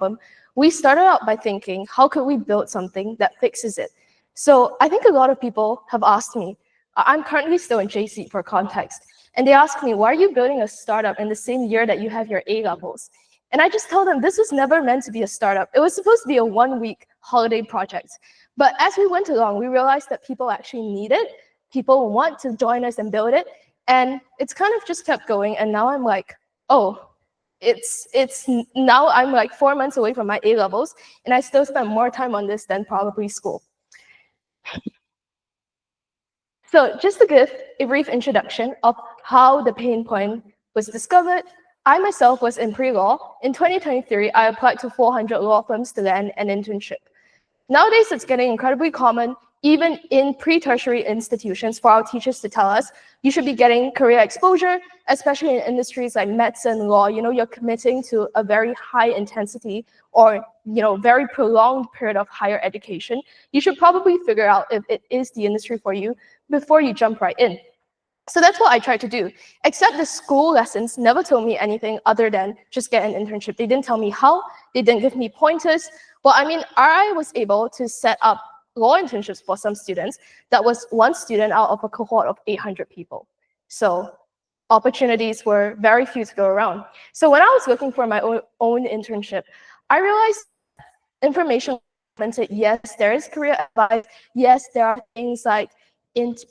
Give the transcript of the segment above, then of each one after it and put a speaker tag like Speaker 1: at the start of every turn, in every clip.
Speaker 1: problem, we started out by thinking, how could we build something that fixes it? So I think a lot of people have asked me, I'm currently still in JC for context, and they ask me, why are you building a startup in the same year that you have your A levels? And I just tell them, this was never meant to be a startup. It was supposed to be a 1-week holiday project. But as we went along, we realized that people actually need it. People want to join us and build it. And it's kind of just kept going. And now I'm like, oh, now I'm like 4 months away from my A levels, and I still spend more time on this than probably school. So just to give a brief introduction of how the pain point was discovered, I myself was in pre-law. In 2023, I applied to 400 law firms to land an internship. Nowadays, it's getting incredibly common, even in pre-tertiary institutions, for our teachers to tell us, you should be getting career exposure, especially in industries like medicine, law. You're committing to a very high intensity or very prolonged period of higher education. You should probably figure out if it is the industry for you before you jump right in. So that's what I tried to do, except the school lessons never told me anything other than just get an internship. They didn't tell me how, they didn't give me pointers. Well, I mean, I was able to set up law internships for some students. That was one student out of a cohort of 800 people. So opportunities were very few to go around. So when I was looking for my own internship, I realized information implemented. Yes, there is career advice. Yes, there are things like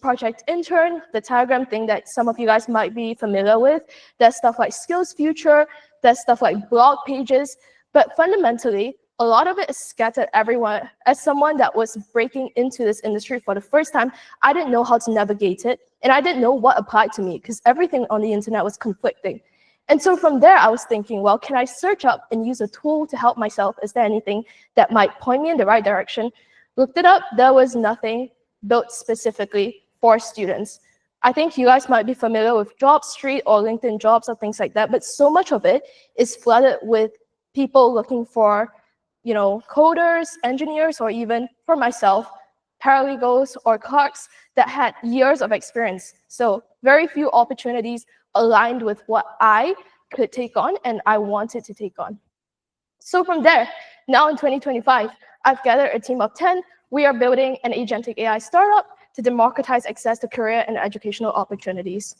Speaker 1: Project Intern, the Telegram thing that some of you guys might be familiar with. There's stuff like Skills Future. There's stuff like blog pages. But fundamentally, a lot of it is scattered everywhere. As someone that was breaking into this industry for the first time, I didn't know how to navigate it, and I didn't know what applied to me because everything on the internet was conflicting. And so from there, I was thinking, well, can I search up and use a tool to help myself? Is there anything that might point me in the right direction? Looked it up. There was nothing built specifically for students. I think you guys might be familiar with JobStreet or LinkedIn Jobs or things like that, but so much of it is flooded with people looking for coders, engineers, or even for myself, paralegals or clerks that had years of experience. So very few opportunities aligned with what I could take on and I wanted to take on. So from there, now in 2025, I've gathered a team of 10. We are building an Agentic AI startup to democratize access to career and educational opportunities.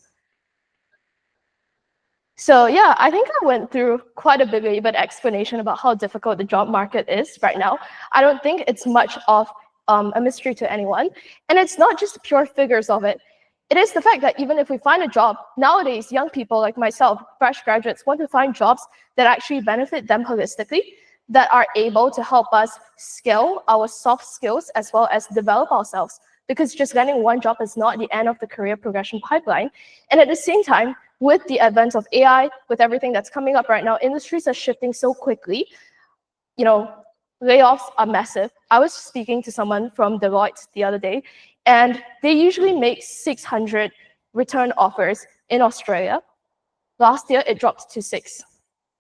Speaker 1: So yeah, I think I went through quite a belabored explanation about how difficult the job market is right now. I don't think it's much of a mystery to anyone. And it's not just the pure figures of it. It is the fact that even if we find a job, nowadays, young people like myself, fresh graduates, want to find jobs that actually benefit them holistically, that are able to help us scale our soft skills as well as develop ourselves. Because just getting one job is not the end of the career progression pipeline. And at the same time, with the advent of AI, with everything that's coming up right now, industries are shifting so quickly. Layoffs are massive. I was speaking to someone from Deloitte the other day, and they usually make 600 return offers in Australia. Last year, it dropped to 6.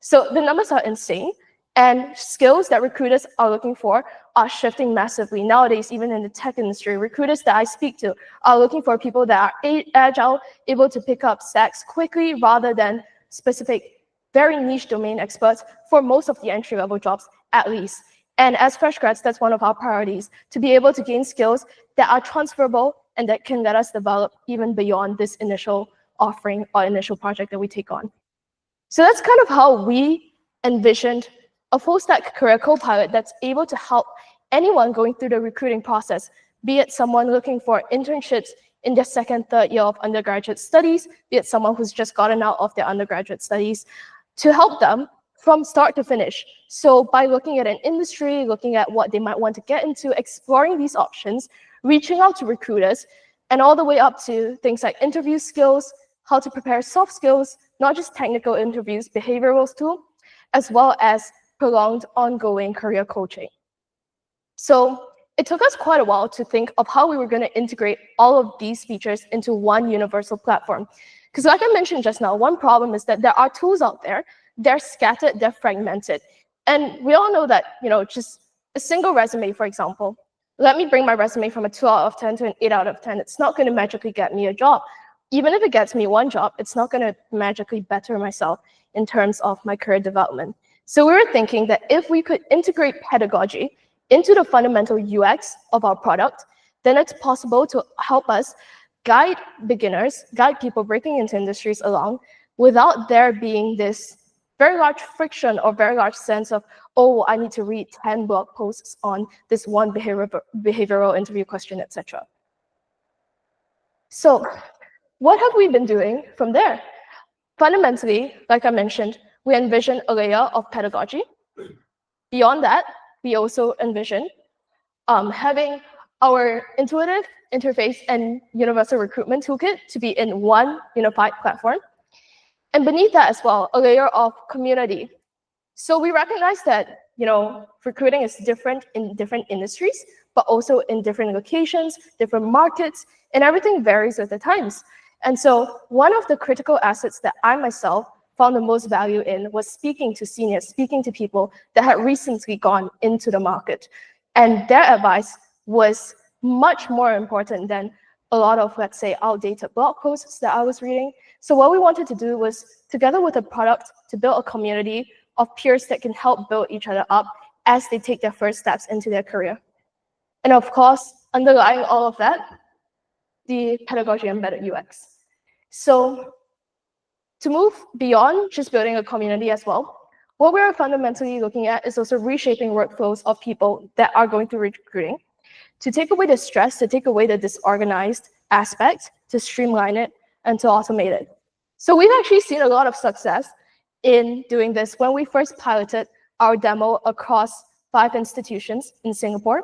Speaker 1: So the numbers are insane. And skills that recruiters are looking for are shifting massively. Nowadays, even in the tech industry, recruiters that I speak to are looking for people that are agile, able to pick up stacks quickly rather than specific, very niche domain experts for most of the entry-level jobs, at least. And as fresh grads, that's one of our priorities, to be able to gain skills that are transferable and that can let us develop even beyond this initial offering or initial project that we take on. So that's kind of how we envisioned a full-stack career co-pilot that's able to help anyone going through the recruiting process, be it someone looking for internships in their second, third year of undergraduate studies, be it someone who's just gotten out of their undergraduate studies, to help them from start to finish. So by looking at an industry, looking at what they might want to get into, exploring these options, reaching out to recruiters, and all the way up to things like interview skills, how to prepare soft skills, not just technical interviews, behavioral too, as well as prolonged ongoing career coaching. So it took us quite a while to think of how we were going to integrate all of these features into one universal platform. Because like I mentioned just now, one problem is that there are tools out there, they're scattered, they're fragmented. And we all know that, just a single resume, for example, let me bring my resume from a 2 out of 10 to an 8 out of 10. It's not going to magically get me a job. Even if it gets me one job, it's not going to magically better myself in terms of my career development. So we were thinking that if we could integrate pedagogy into the fundamental UX of our product, then it's possible to help us guide beginners, guide people breaking into industries along without there being this very large friction or very large sense of, oh, I need to read 10 blog posts on this one behavioral interview question, etc. So what have we been doing from there? Fundamentally, like I mentioned, we envision a layer of pedagogy. Beyond that, we also envision having our intuitive interface and universal recruitment toolkit to be in one unified platform. And beneath that as well, a layer of community. So we recognize that recruiting is different in different industries, but also in different locations, different markets, and everything varies with the times. And so one of the critical assets that I myself found the most value in was speaking to seniors, speaking to people that had recently gone into the market. And their advice was much more important than a lot of, let's say, outdated blog posts that I was reading. So what we wanted to do was, together with a product, to build a community of peers that can help build each other up as they take their first steps into their career. And of course, underlying all of that, the pedagogy embedded UX. So to move beyond just building a community as well, what we're fundamentally looking at is also reshaping workflows of people that are going through recruiting to take away the stress, to take away the disorganized aspect, to streamline it, and to automate it. So we've actually seen a lot of success in doing this when we first piloted our demo across 5 institutions in Singapore.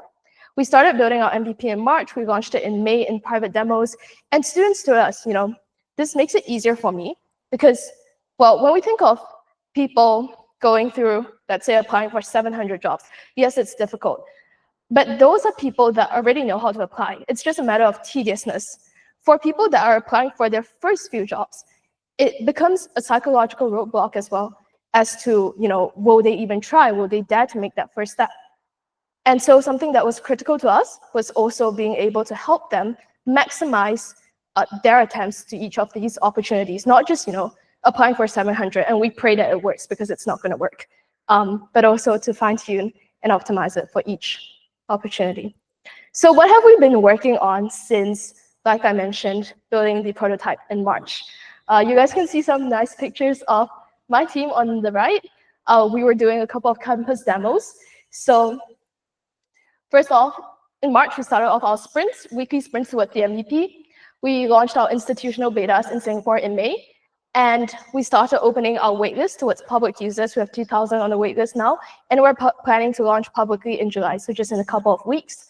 Speaker 1: We started building our MVP in March. We launched it in May in private demos. And students told us, this makes it easier for me because, well, when we think of people going through, let's say, applying for 700 jobs, yes, it's difficult. But those are people that already know how to apply. It's just a matter of tediousness. For people that are applying for their first few jobs, it becomes a psychological roadblock as well as to, will they even try? Will they dare to make that first step? And so something that was critical to us was also being able to help them maximize their attempts to each of these opportunities, not just, applying for 700, and we pray that it works because it's not going to work, but also to fine-tune and optimize it for each opportunity. So what have we been working on since, like I mentioned, building the prototype in March? You guys can see some nice pictures of my team on the right. We were doing a couple of campus demos. So first off, in March, we started off our sprints, weekly sprints with the MVP. We launched our institutional betas in Singapore in May. And we started opening our waitlist towards public users. We have 2,000 on the waitlist now. And we're planning to launch publicly in July, so just in a couple of weeks.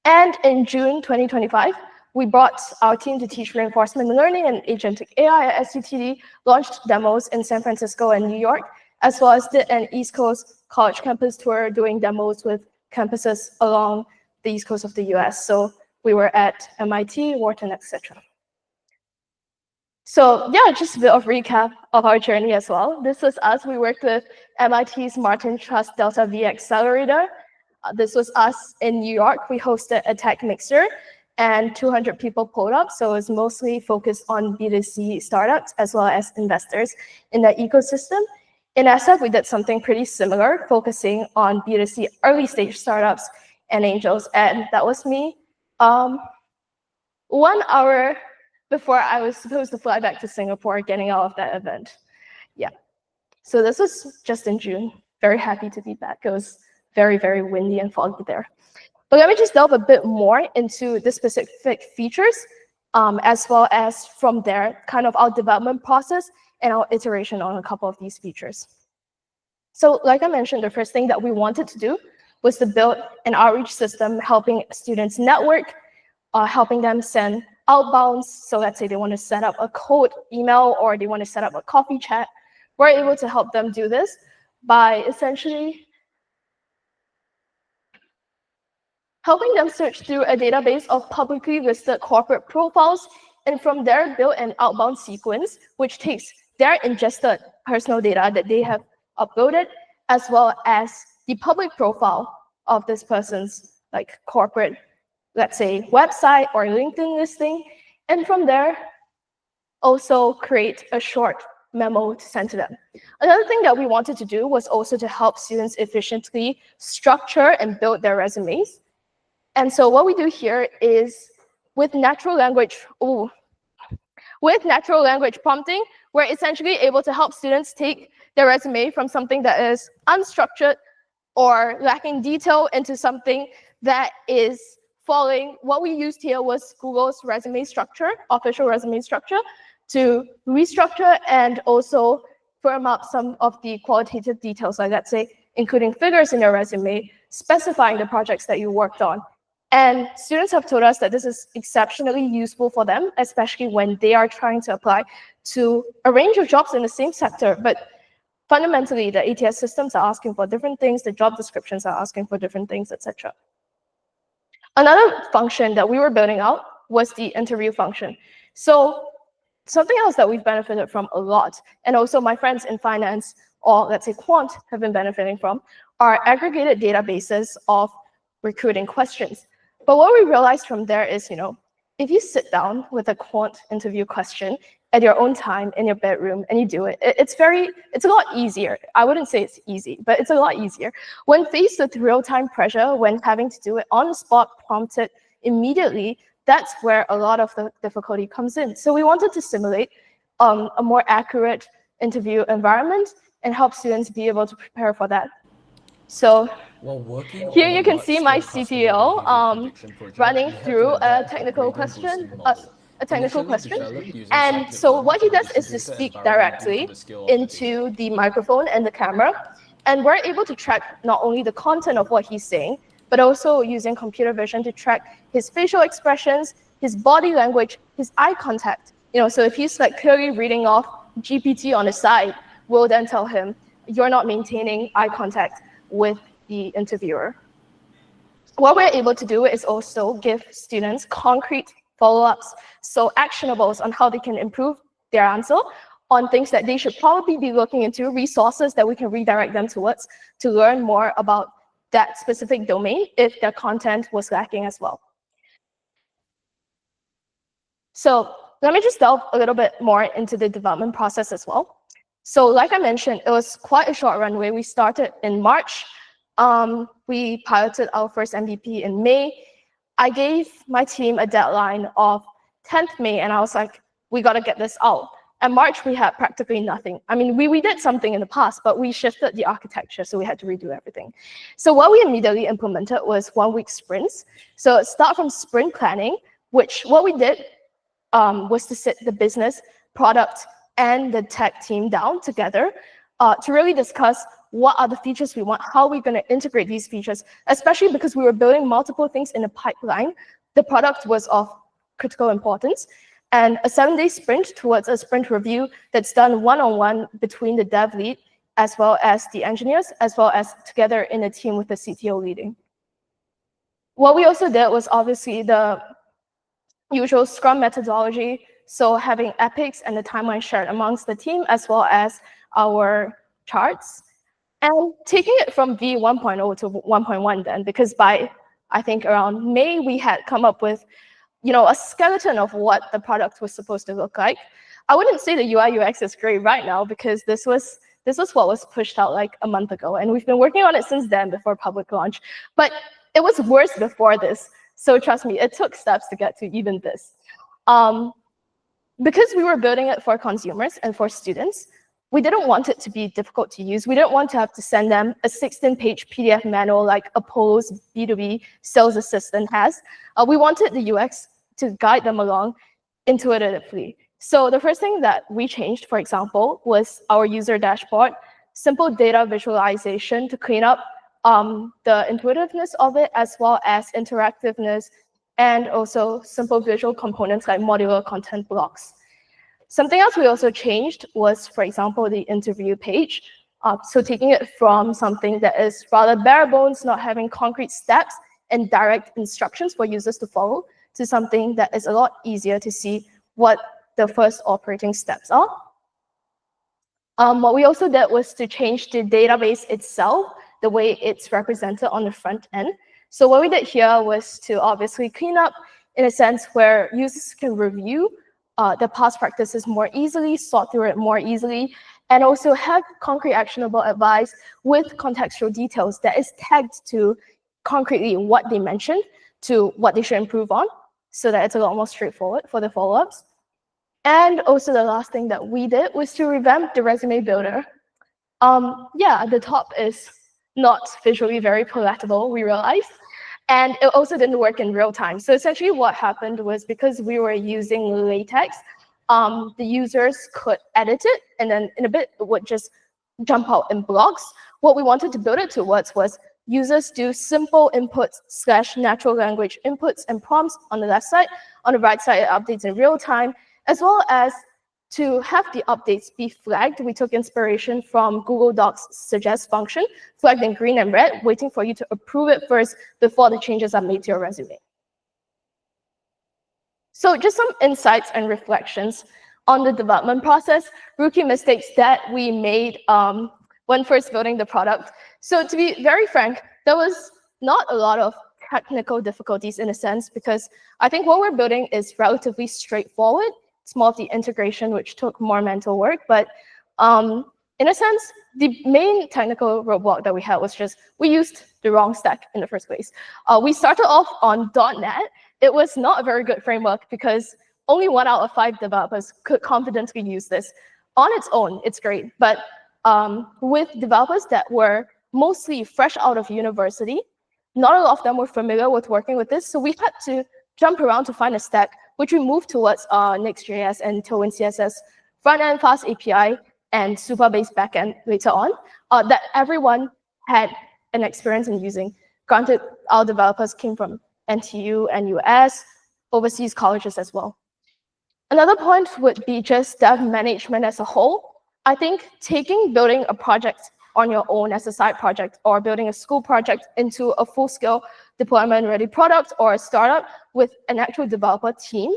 Speaker 1: And in June 2025, we brought our team to teach reinforcement learning and Agentic AI at SUTD, launched demos in San Francisco and New York, as well as did an East Coast college campus tour doing demos with campuses along the East Coast of the US. So we were at MIT, Wharton, etc. So yeah, just a bit of recap of our journey as well. This was us. We worked with MIT's Martin Trust Delta V Accelerator. This was us in New York. We hosted a tech mixer and 200 people pulled up. So it was mostly focused on B2C startups as well as investors in the ecosystem. In SF, we did something pretty similar, focusing on B2C early stage startups and angels. And that was me. 1 hour before I was supposed to fly back to Singapore, getting out of that event. Yeah. So this was just in June. Very happy to be back. It was very, very windy and foggy there. But let me just delve a bit more into the specific features, as well as from there, kind of our development process and our iteration on a couple of these features. So like I mentioned, the first thing that we wanted to do was to build an outreach system helping students network, helping them send outbounds. So let's say they want to set up a cold email or they want to set up a coffee chat. We're able to help them do this by essentially helping them search through a database of publicly listed corporate profiles, and from there build an outbound sequence, which takes their ingested personal data that they have uploaded, as well as the public profile of this person's corporate, let's say, website or LinkedIn listing, and from there also create a short memo to send to them. Another thing that we wanted to do was also to help students efficiently structure and build their resumes. And so what we do here is with natural language prompting, we're essentially able to help students take their resume from something that is unstructured or lacking detail into something that is following. What we used here was Google's resume structure, official resume structure, to restructure and also firm up some of the qualitative details, like let's say including figures in your resume, specifying the projects that you worked on. And students have told us that this is exceptionally useful for them, especially when they are trying to apply to a range of jobs in the same sector. But fundamentally, the ATS systems are asking for different things, the job descriptions are asking for different things, etc. Another function that we were building out was the interview function. So something else that we've benefited from a lot, and also my friends in finance, or let's say quant, have been benefiting from, are aggregated databases of recruiting questions. But what we realized from there is, if you sit down with a quant interview question at your own time in your bedroom and you do it, it's a lot easier. I wouldn't say it's easy, but it's a lot easier. When faced with real-time pressure, when having to do it on the spot, prompted immediately, that's where a lot of the difficulty comes in. So we wanted to simulate a more accurate interview environment and help students be able to prepare for that. So here you can see my CTO running through a technical question. And so what he does is to speak directly into the microphone and the camera. And we're able to track not only the content of what he's saying, but also using computer vision to track his facial expressions, his body language, his eye contact. So if he's like clearly reading off GPT on the side, we'll then tell him, you're not maintaining eye contact with the interviewer. What we're able to do is also give students concrete follow-ups, so actionables on how they can improve their answer, on things that they should probably be looking into, resources that we can redirect them towards to learn more about that specific domain if their content was lacking as well. So let me just delve a little bit more into the development process as well. So like I mentioned, it was quite a short runway. We started in March. We piloted our first MVP in May. I gave my team a deadline of 10th May, and I was like, we got to get this out. In March, we had practically nothing. I mean, we did something in the past, but we shifted the architecture, so we had to redo everything. So what we immediately implemented was 1-week sprints. So start from sprint planning, which what we did was to sit the business, product, and the tech team down together to really discuss what are the features we want, how are we going to integrate these features, especially because we were building multiple things in a pipeline. The product was of critical importance. And a 7-day sprint towards a sprint review that's done one-on-one between the dev lead as well as the engineers, as well as together in a team with the CTO leading. What we also did was obviously the usual Scrum methodology, so having epics and the timeline shared amongst the team, as well as our charts. And taking it from V1.0 to 1.1 then, because by, I think, around May, we had come up with a skeleton of what the product was supposed to look like. I wouldn't say the UI UX is great right now, because this was what was pushed out like a month ago. And we've been working on it since then before public launch. But it was worse before this. So trust me, it took steps to get to even this. Because we were building it for consumers and for students, we didn't want it to be difficult to use. We didn't want to have to send them a 16-page PDF manual like Apollo's B2B sales assistant has. We wanted the UX to guide them along intuitively. So the first thing that we changed, for example, was our user dashboard, simple data visualization to clean up the intuitiveness of it, as well as interactiveness, and also simple visual components like modular content blocks. Something else we also changed was, for example, the interview page. So taking it from something that is rather bare bones, not having concrete steps and direct instructions for users to follow, to something that is a lot easier to see what the first operating steps are. What we also did was to change the database itself, the way it's represented on the front end. So what we did here was to obviously clean up in a sense where users can review the past practices more easily, sort through it more easily, and also have concrete actionable advice with contextual details that is tagged to concretely what they mentioned to what they should improve on, so that it's a lot more straightforward for the follow-ups. And also the last thing that we did was to revamp the resume builder. Yeah, the top is not visually very palatable, we realized. And it also didn't work in real time. So essentially what happened was, because we were using latex, the users could edit it, and then in a bit it would just jump out in blocks. What we wanted to build it towards was users do simple inputs / natural language inputs and prompts on the left side. On the right side, it updates in real time, as well as to have the updates be flagged. We took inspiration from Google Docs suggest function, flagged in green and red, waiting for you to approve it first before the changes are made to your resume. So just some insights and reflections on the development process, rookie mistakes that we made when first building the product. So to be very frank, there was not a lot of technical difficulties in a sense, because I think what we're building is relatively straightforward. It's more of the integration, which took more mental work. But in a sense, the main technical roadblock that we had was just we used the wrong stack in the first place. We started off on .NET. It was not a very good framework because only 1 out of 5 developers could confidently use this. On its own, it's great. But with developers that were mostly fresh out of university, not a lot of them were familiar with working with this. So we had to jump around to find a stack, which we moved towards Next.js and Tailwind CSS, front-end fast API, and super-based backend later on, that everyone had an experience in using. Granted, our developers came from NTU, NUS, overseas colleges as well. Another point would be just dev management as a whole. I think building a project on your own as a side project, or building a school project into a full-scale deployment-ready product or a startup with an actual developer team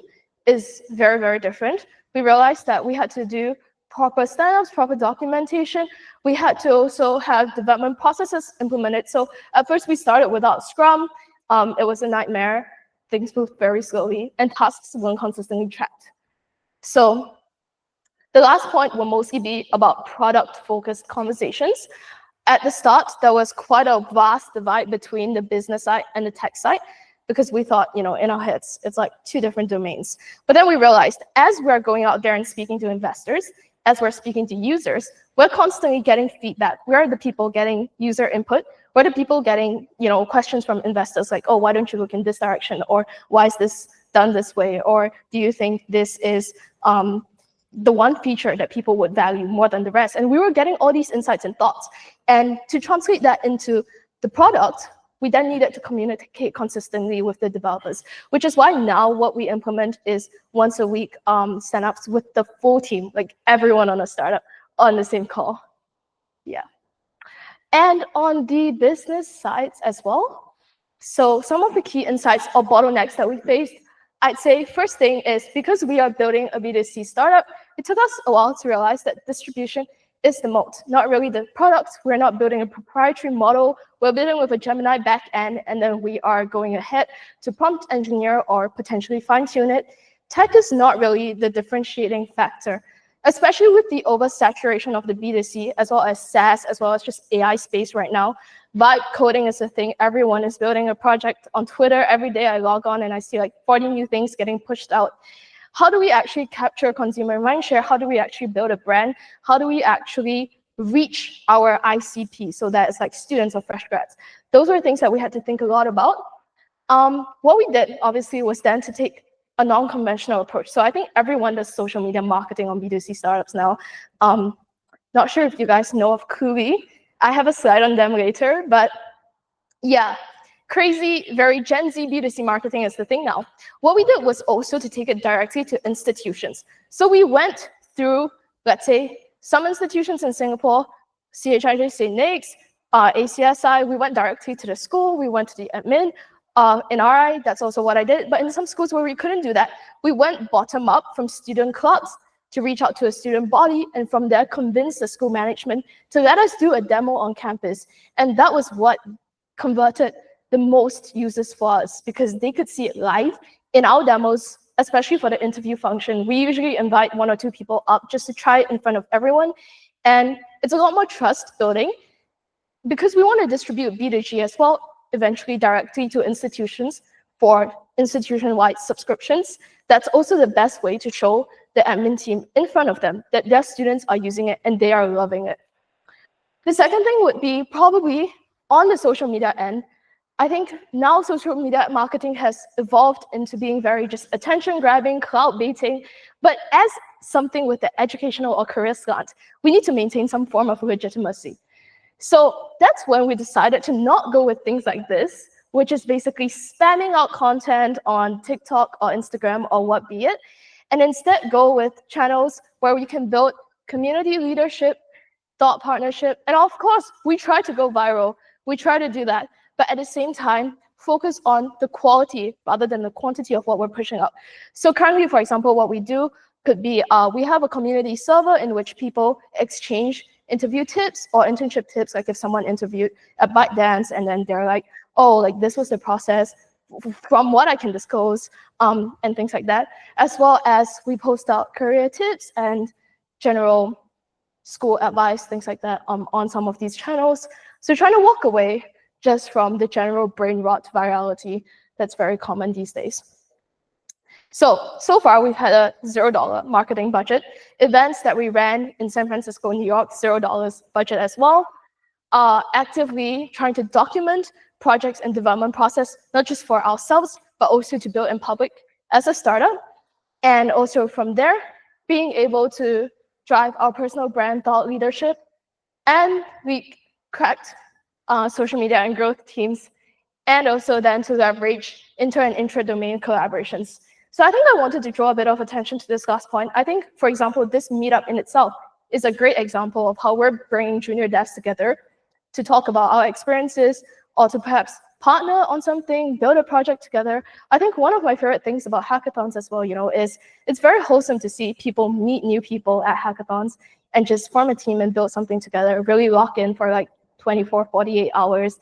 Speaker 1: is very, very different. We realized that we had to do proper stand-ups, proper documentation. We had to also have development processes implemented. So at first we started without Scrum. It was a nightmare. Things moved very slowly, and tasks weren't consistently tracked. So the last point will mostly be about product-focused conversations. At the start, there was quite a vast divide between the business side and the tech side, because we thought, in our heads, it's like 2 different domains. But then we realized, as we're going out there and speaking to investors, as we're speaking to users, we're constantly getting feedback. We're the people getting user input. We're the people getting, questions from investors like, oh, why don't you look in this direction? Or why is this done this way? Or do you think this is the one feature that people would value more than the rest? And we were getting all these insights and thoughts. And to translate that into the product, we then needed to communicate consistently with the developers, which is why now what we implement is once a week stand-ups with the full team, like everyone on a startup on the same call. Yeah. And on the business sides as well. So some of the key insights or bottlenecks that we faced, I'd say first thing is, because we are building a B2C startup, it took us a while to realize that distribution is the moat, not really the product. We're not building a proprietary model. We're building with a Gemini backend, and then we are going ahead to prompt engineer or potentially fine-tune it. Tech is not really the differentiating factor, especially with the oversaturation of the B2C, as well as SaaS, as well as just AI space right now. Vibe coding is a thing. Everyone is building a project on Twitter. Every day I log on and I see like 40 new things getting pushed out. How do we actually capture consumer mindshare? How do we actually build a brand? How do we actually reach our ICP, so that it's like students or fresh grads? Those are things that we had to think a lot about. What we did, obviously, was then to take a non-conventional approach. So I think everyone does social media marketing on B2C startups now. Not sure if you guys know of Kubi. I have a slide on them later, but yeah. Crazy, very Gen Z B2C marketing is the thing now. What we did was also to take it directly to institutions. So we went through, let's say, some institutions in Singapore, CHIJ St. Nick's, ACSI, we went directly to the school, we went to the admin. In RI, that's also what I did. But in some schools where we couldn't do that, we went bottom up from student clubs to reach out to a student body, and from there convince the school management to let us do a demo on campus. And that was what converted the most users for us, because they could see it live in our demos especially for the interview function, we usually invite 1 or 2 people up just to try it in front of everyone. And it's a lot more trust building because we want to distribute B2G as well, eventually directly to institutions for institution-wide subscriptions. That's also the best way to show the admin team in front of them that their students are using it and they are loving it. The second thing would be probably on the social media end. I think now social media marketing has evolved into being very just attention-grabbing, cloud-baiting, but as something with the educational or career slant, we need to maintain some form of legitimacy. So that's when we decided to not go with things like this, which is basically spamming out content on TikTok or Instagram or what be it, and instead go with channels where we can build community leadership, thought partnership, and of course, we try to go viral. We try to do that, but at the same time, focus on the quality rather than the quantity of what we're pushing out. So currently, for example, what we do could be we have a community server in which people exchange interview tips or internship tips, like if someone interviewed at ByteDance and then they're like, oh, like this was the process from what I can disclose, and things like that, as well as we post out career tips and general school advice, things like that, on some of these channels. So trying to walk away just from the general brain rot virality that's very common these days. So far we've had a $0 marketing budget. Events that we ran in San Francisco, New York, $0 budget as well. Actively trying to document projects and development process, not just for ourselves, but also to build in public as a startup. And also from there, being able to drive our personal brand thought leadership. And we cracked social media and growth teams, and also then to leverage inter and intra-domain collaborations. So I think I wanted to draw a bit of attention to this last point. I think, for example, this meetup in itself is a great example of how we're bringing junior devs together to talk about our experiences or to perhaps partner on something, build a project together. I think one of my favorite things about hackathons as well, is it's very wholesome to see people meet new people at hackathons and just form a team and build something together, really lock in for like 24, 48 hours.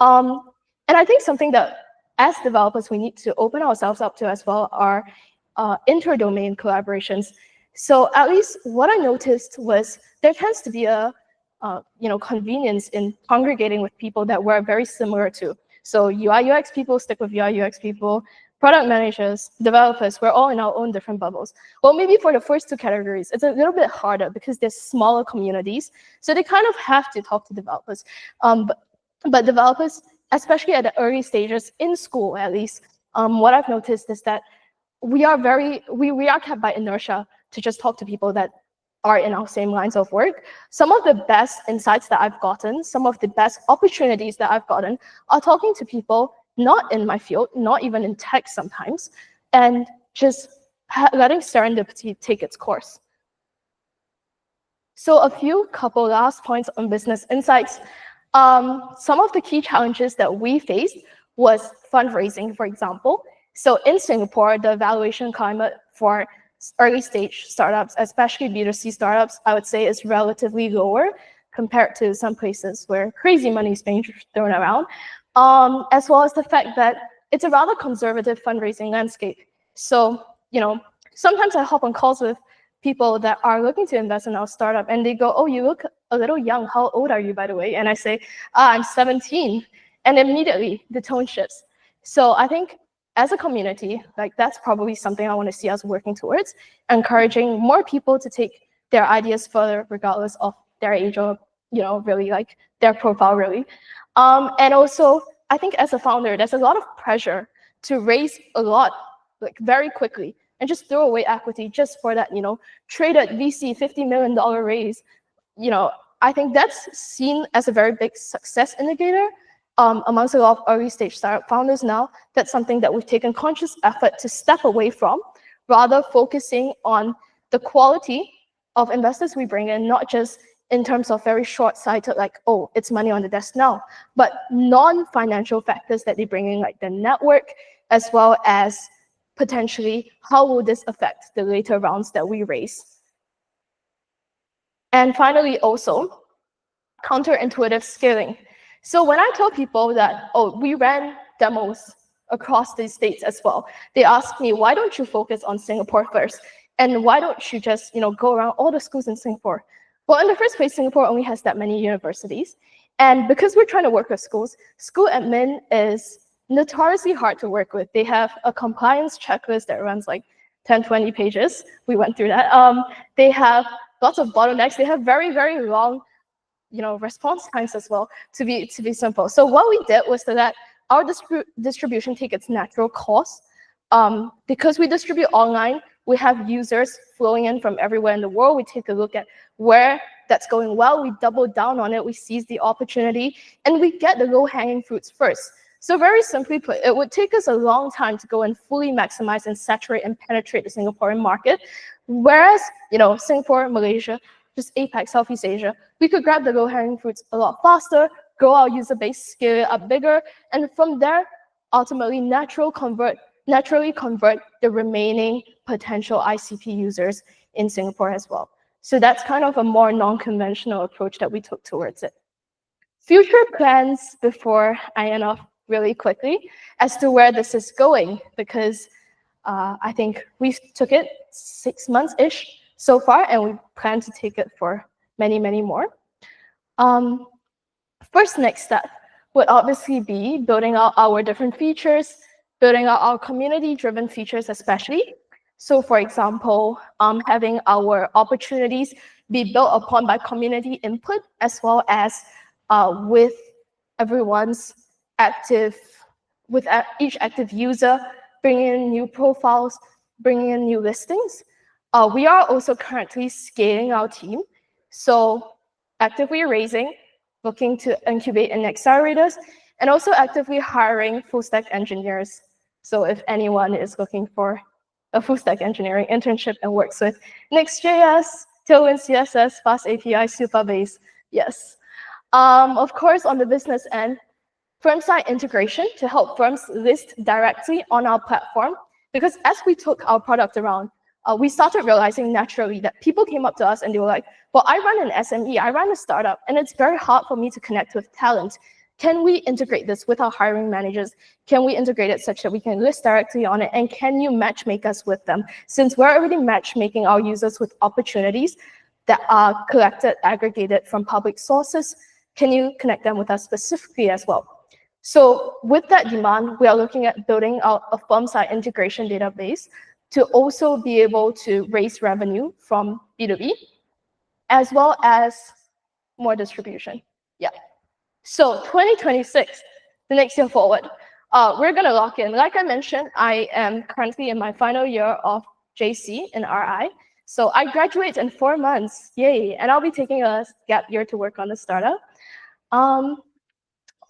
Speaker 1: And I think something that as developers, we need to open ourselves up to as well are inter-domain collaborations. So at least what I noticed was there tends to be a convenience in congregating with people that we're very similar to. So UI UX people stick with UI UX people, product managers, developers, we're all in our own different bubbles. Well, maybe for the first two categories, it's a little bit harder because there's smaller communities. So they kind of have to talk to developers. But developers, especially at the early stages in school, at least, what I've noticed is that we are kept by inertia to just talk to people that are in our same lines of work. Some of the best insights that I've gotten, some of the best opportunities that I've gotten are talking to people not in my field, not even in tech sometimes, and just letting serendipity take its course. So a couple last points on business insights. Some of the key challenges that we faced was fundraising, for example. So in Singapore, the valuation climate for early stage startups, especially B2C startups, I would say is relatively lower compared to some places where crazy money is being thrown around, as well as the fact that it's a rather conservative fundraising landscape. So, sometimes I hop on calls with people that are looking to invest in our startup and they go, oh, you look a little young. How old are you, by the way? And I say, I'm 17. And immediately the tone shifts. So I think as a community, that's probably something I want to see us working towards, encouraging more people to take their ideas further, regardless of their age or, really their profile, really. And also, I think as a founder, there's a lot of pressure to raise a lot, very quickly, and just throw away equity just for that, traded VC $50 million raise. I think that's seen as a very big success indicator. Amongst a lot of early stage startup founders now, that's something that we've taken conscious effort to step away from, rather focusing on the quality of investors we bring in, not just in terms of very short-sighted, oh, it's money on the desk now, but non-financial factors that they bring in, like the network, as well as potentially how will this affect the later rounds that we raise. And finally, also, counterintuitive scaling. So when I tell people that, oh, we ran demos across the states as well. They ask me, why don't you focus on Singapore first? And why don't you just, go around all the schools in Singapore? Well, in the first place, Singapore only has that many universities. And because we're trying to work with schools, school admin is notoriously hard to work with. They have a compliance checklist that runs like 10, 20 pages. We went through that. They have lots of bottlenecks. They have very, very long response times as well, to be simple. So what we did was to let our distribution take its natural course. Because we distribute online, we have users flowing in from everywhere in the world. We take a look at where that's going well. We double down on it. We seize the opportunity, and we get the low-hanging fruits first. So very simply put, it would take us a long time to go and fully maximize and saturate and penetrate the Singaporean market. Whereas, Singapore, Malaysia, just APAC, Southeast Asia, we could grab the low-hanging fruits a lot faster, grow our user base, scale it up bigger, and from there, ultimately naturally convert the remaining potential ICP users in Singapore as well. So that's kind of a more non-conventional approach that we took towards it. Future plans before I end off really quickly as to where this is going, because I think we took it 6 months-ish so far, and we plan to take it for many, many more. First next step would obviously be building out our different features, building out our community-driven features especially. So for example, having our opportunities be built upon by community input, as well as with everyone's each active user, bringing in new profiles, bringing in new listings. We are also currently scaling our team. So actively raising, looking to incubate in accelerators, and also actively hiring full stack engineers. So if anyone is looking for a full stack engineering internship and works with Next.js, Tailwind CSS, Fast API, Supabase, yes. Of course, on the business end, firm-side integration to help firms list directly on our platform. Because as we took our product around, we started realizing naturally that people came up to us and they were like, well, I run an SME, I run a startup, and it's very hard for me to connect with talent. Can we integrate this with our hiring managers? Can we integrate it such that we can list directly on it? And can you matchmake us with them? Since we're already matchmaking our users with opportunities that are collected, aggregated from public sources, can you connect them with us specifically as well? So with that demand, we are looking at building out a firm-side integration database to also be able to raise revenue from B2B, as well as more distribution. Yeah. So 2026, the next year forward, we're going to lock in. Like I mentioned, I am currently in my final year of JC in RI. So I graduate in 4 months, yay. And I'll be taking a gap year to work on the startup.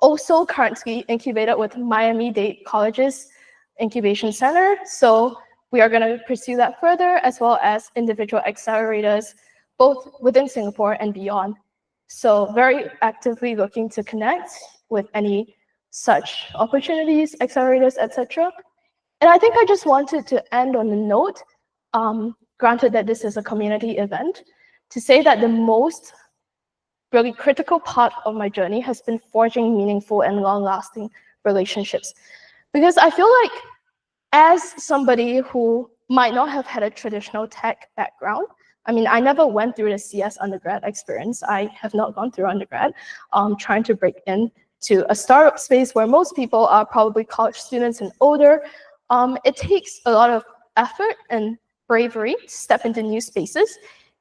Speaker 1: Also currently incubated with Miami-Dade College's Incubation Center. So we are going to pursue that further, as well as individual accelerators, both within Singapore and beyond. So very actively looking to connect with any such opportunities, accelerators, etc. And I think I just wanted to end on a note, granted that this is a community event, to say that the most really critical part of my journey has been forging meaningful and long-lasting relationships. Because I feel like as somebody who might not have had a traditional tech background, I mean, I never went through the CS undergrad experience. I have not gone through undergrad, trying to break into a startup space where most people are probably college students and older. It takes a lot of effort and bravery to step into new spaces.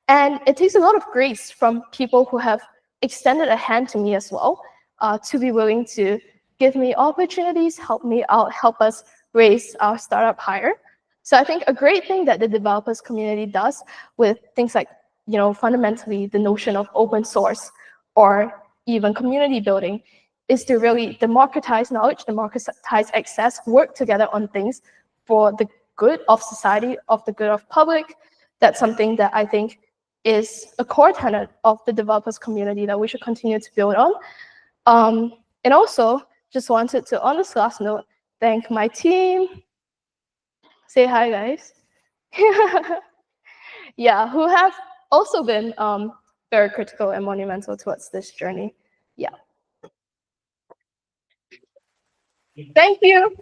Speaker 1: And it takes a lot of grace from people who have extended a hand to me as well, to be willing to give me opportunities, help me out, help us raise our startup higher. So I think a great thing that the developers community does with things like, fundamentally the notion of open source or even community building is to really democratize knowledge, democratize access, work together on things for the good of society, of the good of public. That's something that I think is a core tenet of the developers community that we should continue to build on. And also, just wanted to, on this last note, thank my team. Say hi, guys. Yeah, who have also been very critical and monumental towards this journey. Yeah. Thank you.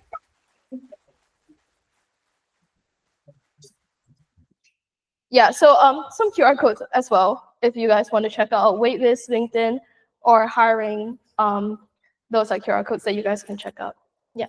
Speaker 1: yeah, so some QR codes as well if you guys want to check out Waitlist, LinkedIn, or hiring. Those are QR codes that you guys can check out. Yeah.